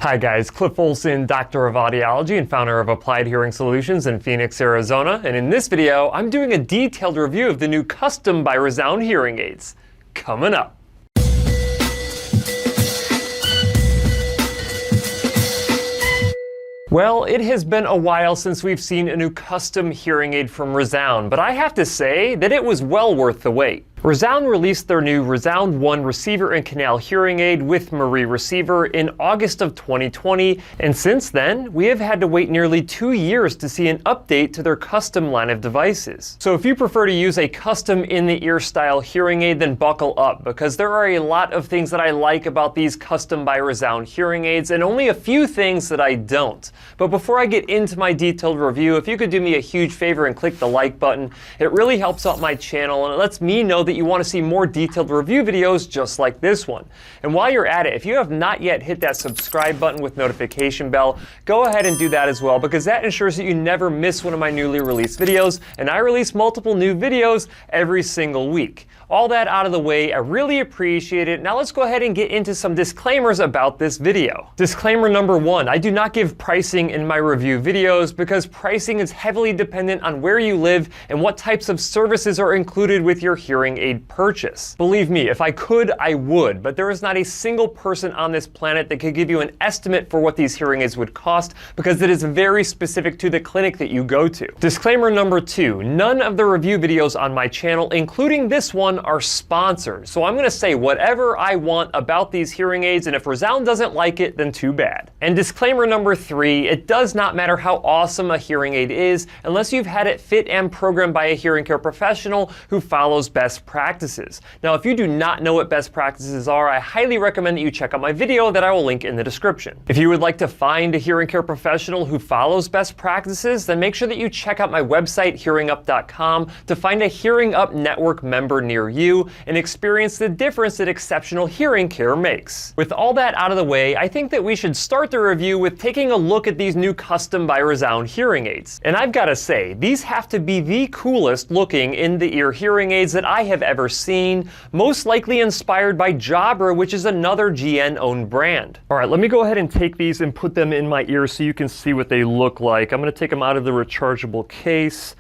Hi guys, Cliff Olson, Doctor of Audiology and founder of Applied Hearing Solutions in Phoenix, Arizona. And in this video, I'm doing a detailed review of the new Custom by ReSound hearing aids. Coming up. Well, it has been a while since we've seen a new custom hearing aid from ReSound, but I have to say that it was well worth the wait. ReSound released their new ReSound 1 receiver and canal hearing aid with Marie receiver in August of 2020, and since then, we have had to wait nearly 2 years to see an update to their custom line of devices. So if you prefer to use a custom in-the-ear style hearing aid, then buckle up, because there are a lot of things that I like about these Custom by ReSound hearing aids, and only a few things that I don't. But before I get into my detailed review, if you could do me a huge favor and click the like button, it really helps out my channel and it lets me know that you want to see more detailed review videos just like this one. And while you're at it, if you have not yet hit that subscribe button with notification bell, go ahead and do that as well, because that ensures that you never miss one of my newly released videos, and I release multiple new videos every single week. All that out of the way, I really appreciate it. Now let's go ahead and get into some disclaimers about this video. Disclaimer number 1, I do not give pricing in my review videos because pricing is heavily dependent on where you live and what types of services are included with your hearing aid purchase. Believe me, if I could, I would, but there is not a single person on this planet that could give you an estimate for what these hearing aids would cost, because it is very specific to the clinic that you go to. Disclaimer number 2, none of the review videos on my channel, including this one, are sponsored. So I'm going to say whatever I want about these hearing aids, and if ReSound doesn't like it, then too bad. And disclaimer number 3, it does not matter how awesome a hearing aid is unless you've had it fit and programmed by a hearing care professional who follows best practices. Now, if you do not know what best practices are, I highly recommend that you check out my video that I will link in the description. If you would like to find a hearing care professional who follows best practices, then make sure that you check out my website, hearingup.com, to find a Hearing Up Network member near you and experience the difference that exceptional hearing care makes. With all that out of the way, I think that we should start the review with taking a look at these new Custom by ReSound hearing aids. And I've got to say, these have to be the coolest looking in-the-ear hearing aids that I have ever seen, most likely inspired by Jabra, which is another GN-owned brand. All right, let me go ahead and take these and put them in my ears so you can see what they look like. I'm going to take them out of the rechargeable case,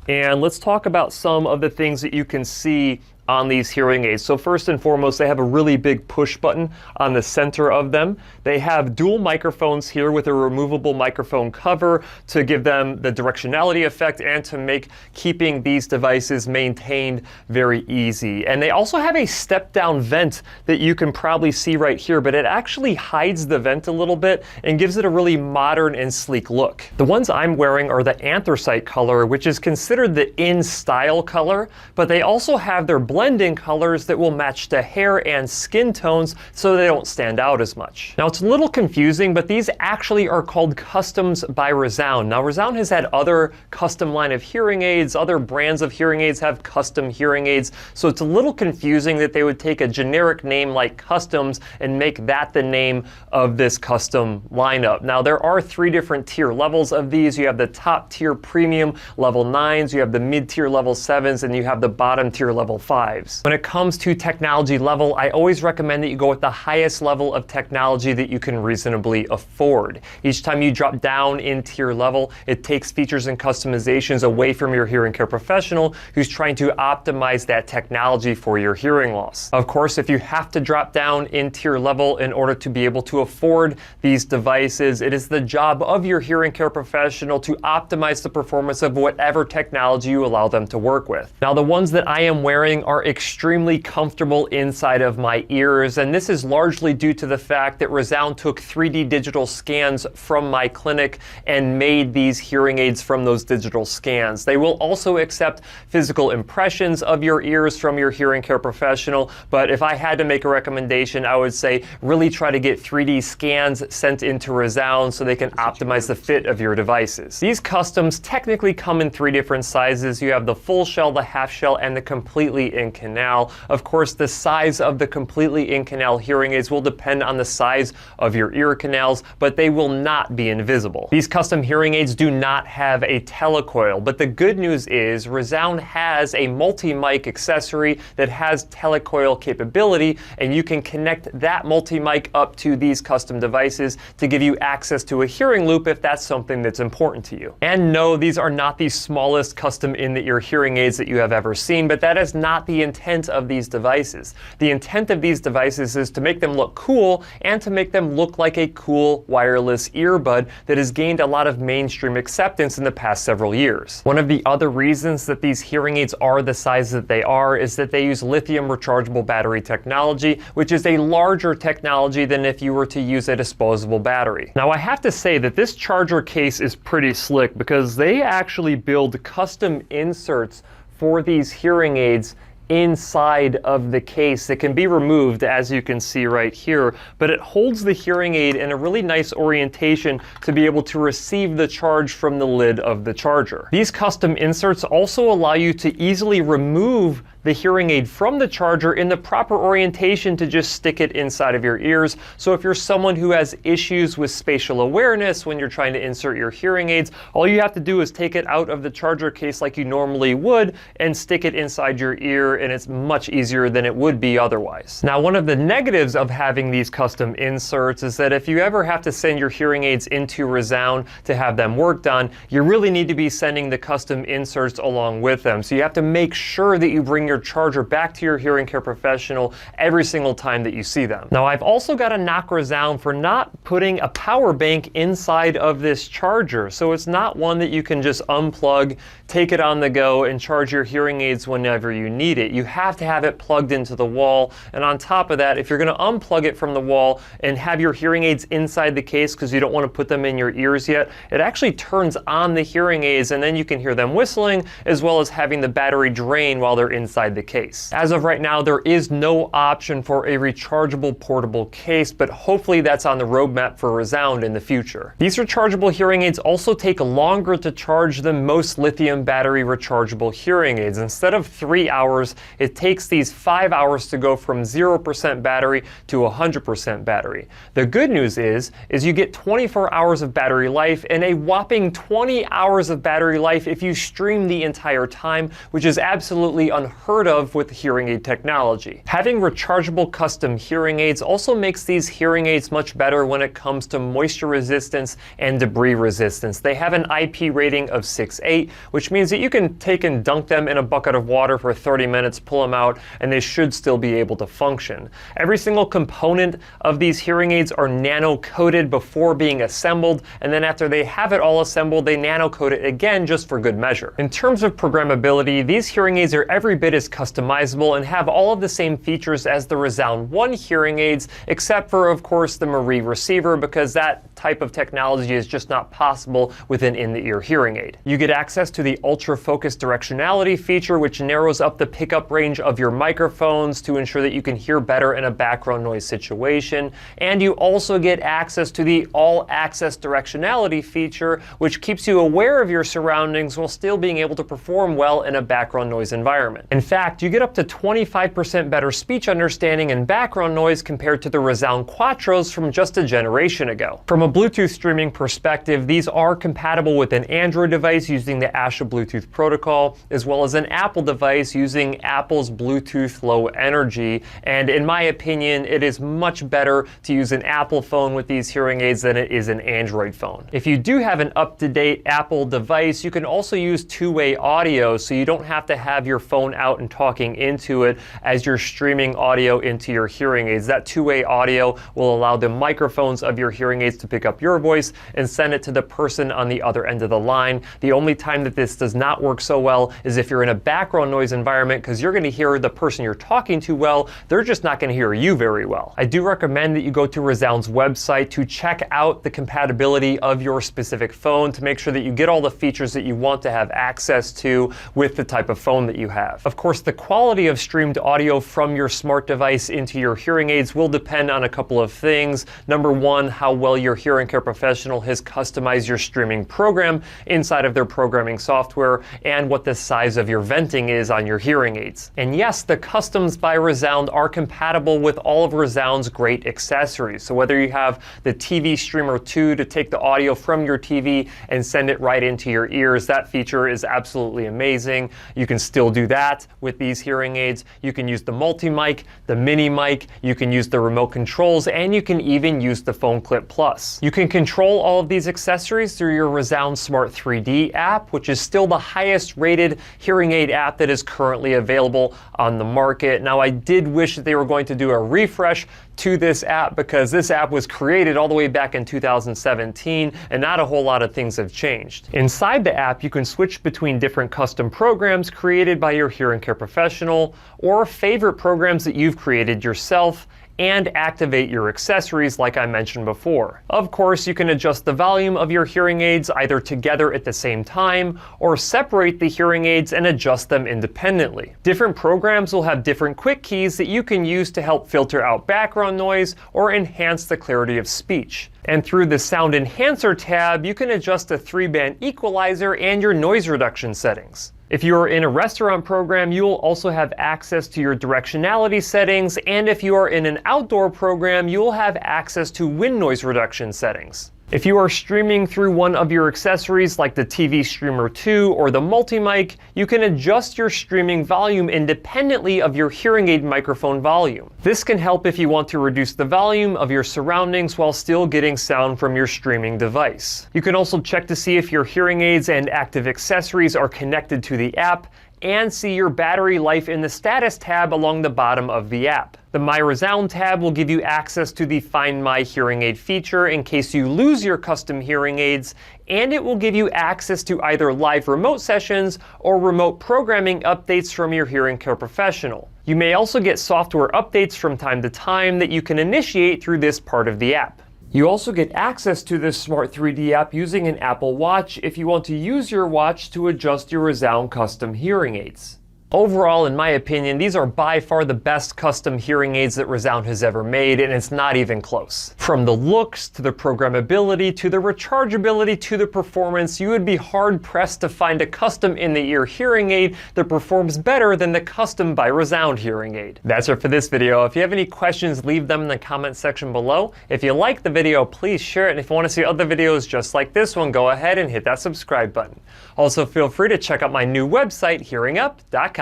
and let's talk about some of the things that you can see on these hearing aids. So first and foremost, they have a really big push button on the center of them. They have dual microphones here with a removable microphone cover to give them the directionality effect and to make keeping these devices maintained very easy. And they also have a step down vent that you can probably see right here, but it actually hides the vent a little bit and gives it a really modern and sleek look. The ones I'm wearing are the anthracite color, which is considered the in-style color, but they also have their blending colors that will match the hair and skin tones so they don't stand out as much. Now it's a little confusing, but these actually are called Customs by ReSound. Now ReSound has had other custom line of hearing aids, other brands of hearing aids have custom hearing aids, so it's a little confusing that they would take a generic name like Customs and make that the name of this custom lineup. Now there are 3 different tier levels of these. You have the top tier premium level 9s, you have the mid tier level 7s, and you have the bottom tier level 5s. When it comes to technology level, I always recommend that you go with the highest level of technology that you can reasonably afford. Each time you drop down in tier level, it takes features and customizations away from your hearing care professional who's trying to optimize that technology for your hearing loss. Of course, if you have to drop down in tier level in order to be able to afford these devices, it is the job of your hearing care professional to optimize the performance of whatever technology you allow them to work with. Now, the ones that I am wearing are extremely comfortable inside of my ears, and this is largely due to the fact that ReSound took 3D digital scans from my clinic and made these hearing aids from those digital scans. They will also accept physical impressions of your ears from your hearing care professional, but if I had to make a recommendation, I would say really try to get 3D scans sent into ReSound so they can optimize the fit of your devices. These customs technically come in 3 different sizes. You have the full shell, the half shell, and the completely in canal. Of course, the size of the completely in canal hearing aids will depend on the size of your ear canals, but they will not be invisible. These custom hearing aids do not have a telecoil, but the good news is ReSound has a multi-mic accessory that has telecoil capability, and you can connect that multi-mic up to these custom devices to give you access to a hearing loop if that's something that's important to you. And no, these are not the smallest custom in-the-ear hearing aids that you have ever seen, but that is not the intent of these devices. The intent of these devices is to make them look cool and to make them look like a cool wireless earbud that has gained a lot of mainstream acceptance in the past several years. One of the other reasons that these hearing aids are the size that they are is that they use lithium rechargeable battery technology, which is a larger technology than if you were to use a disposable battery. Now, I have to say that this charger case is pretty slick because they actually build custom inserts for these hearing aids inside of the case that can be removed, as you can see right here, but it holds the hearing aid in a really nice orientation to be able to receive the charge from the lid of the charger. These custom inserts also allow you to easily remove the hearing aid from the charger in the proper orientation to just stick it inside of your ears. So if you're someone who has issues with spatial awareness when you're trying to insert your hearing aids, all you have to do is take it out of the charger case like you normally would and stick it inside your ear, and it's much easier than it would be otherwise. Now, one of the negatives of having these custom inserts is that if you ever have to send your hearing aids into ReSound to have them worked on, you really need to be sending the custom inserts along with them. So you have to make sure that you bring your charger back to your hearing care professional every single time that you see them. Now, I've also got to knock ReSound for not putting a power bank inside of this charger. So it's not one that you can just unplug, take it on the go, and charge your hearing aids whenever you need it. You have to have it plugged into the wall. And on top of that, if you're going to unplug it from the wall and have your hearing aids inside the case because you don't want to put them in your ears yet, it actually turns on the hearing aids, and then you can hear them whistling as well as having the battery drain while they're inside the case. As of right now, there is no option for a rechargeable portable case, but hopefully that's on the roadmap for ReSound in the future. These rechargeable hearing aids also take longer to charge than most lithium battery rechargeable hearing aids. Instead of 3 hours, it takes these 5 hours to go from 0% battery to 100% battery. The good news is you get 24 hours of battery life and a whopping 20 hours of battery life if you stream the entire time, which is absolutely unheard of with hearing aid technology. Having rechargeable custom hearing aids also makes these hearing aids much better when it comes to moisture resistance and debris resistance. They have an IP rating of 6.8, which means that you can take and dunk them in a bucket of water for 30 minutes, pull them out, and they should still be able to function. Every single component of these hearing aids are nano-coated before being assembled, and then after they have it all assembled, they nano-coat it again just for good measure. In terms of programmability, these hearing aids are every bit as customizable and have all of the same features as the ReSound 1 hearing aids, except for, of course, the Marie receiver, because that type of technology is just not possible with an in-the-ear hearing aid. You get access to the ultra-focused directionality feature, which narrows up the pickup range of your microphones to ensure that you can hear better in a background noise situation. And you also get access to the all-access directionality feature, which keeps you aware of your surroundings while still being able to perform well in a background noise environment. In fact, you get up to 25% better speech understanding and background noise compared to the ReSound Quattros from just a generation ago. From a Bluetooth streaming perspective, these are compatible with an Android device using the Asha Bluetooth protocol, as well as an Apple device using Apple's Bluetooth Low Energy. And in my opinion, it is much better to use an Apple phone with these hearing aids than it is an Android phone. If you do have an up-to-date Apple device, you can also use two-way audio, so you don't have to have your phone out and talking into it as you're streaming audio into your hearing aids. That two-way audio will allow the microphones of your hearing aids to pick up your voice and send it to the person on the other end of the line. The only time that this does not work so well is if you're in a background noise environment, because you're going to hear the person you're talking to well, they're just not going to hear you very well. I do recommend that you go to ReSound's website to check out the compatibility of your specific phone to make sure that you get all the features that you want to have access to with the type of phone that you have. Of course, course, the quality of streamed audio from your smart device into your hearing aids will depend on a couple of things. Number one, how well your hearing care professional has customized your streaming program inside of their programming software, and what the size of your venting is on your hearing aids. And yes, the customs by ReSound are compatible with all of ReSound's great accessories. So whether you have the TV Streamer 2 to take the audio from your TV and send it right into your ears, that feature is absolutely amazing. You can still do that with these hearing aids. You can use the multi-mic, the mini mic, you can use the remote controls, and you can even use the Phone Clip Plus. You can control all of these accessories through your ReSound Smart 3D app, which is still the highest rated hearing aid app that is currently available on the market. Now, I did wish that they were going to do a refresh to this app, because this app was created all the way back in 2017 and not a whole lot of things have changed. Inside the app, you can switch between different custom programs created by your hearing care professional or favorite programs that you've created yourself, and activate your accessories like I mentioned before. Of course, you can adjust the volume of your hearing aids either together at the same time or separate the hearing aids and adjust them independently. Different programs will have different quick keys that you can use to help filter out background noise or enhance the clarity of speech. And through the Sound Enhancer tab, you can adjust a 3-band equalizer and your noise reduction settings. If you are in a restaurant program, you will also have access to your directionality settings, and if you are in an outdoor program, you will have access to wind noise reduction settings. If you are streaming through one of your accessories like the TV Streamer 2 or the multi-mic, you can adjust your streaming volume independently of your hearing aid microphone volume. This can help if you want to reduce the volume of your surroundings while still getting sound from your streaming device. You can also check to see if your hearing aids and active accessories are connected to the app, and see your battery life in the status tab along the bottom of the app. The My ReSound tab will give you access to the Find My Hearing Aid feature in case you lose your custom hearing aids, and it will give you access to either live remote sessions or remote programming updates from your hearing care professional. You may also get software updates from time to time that you can initiate through this part of the app. You also get access to this Smart 3D app using an Apple Watch if you want to use your watch to adjust your ReSound custom hearing aids. Overall, in my opinion, these are by far the best custom hearing aids that ReSound has ever made, and it's not even close. From the looks, to the programmability, to the rechargeability, to the performance, you would be hard-pressed to find a custom in-the-ear hearing aid that performs better than the custom by ReSound hearing aid. That's it for this video. If you have any questions, leave them in the comment section below. If you like the video, please share it, and if you want to see other videos just like this one, go ahead and hit that subscribe button. Also, feel free to check out my new website, hearingup.com.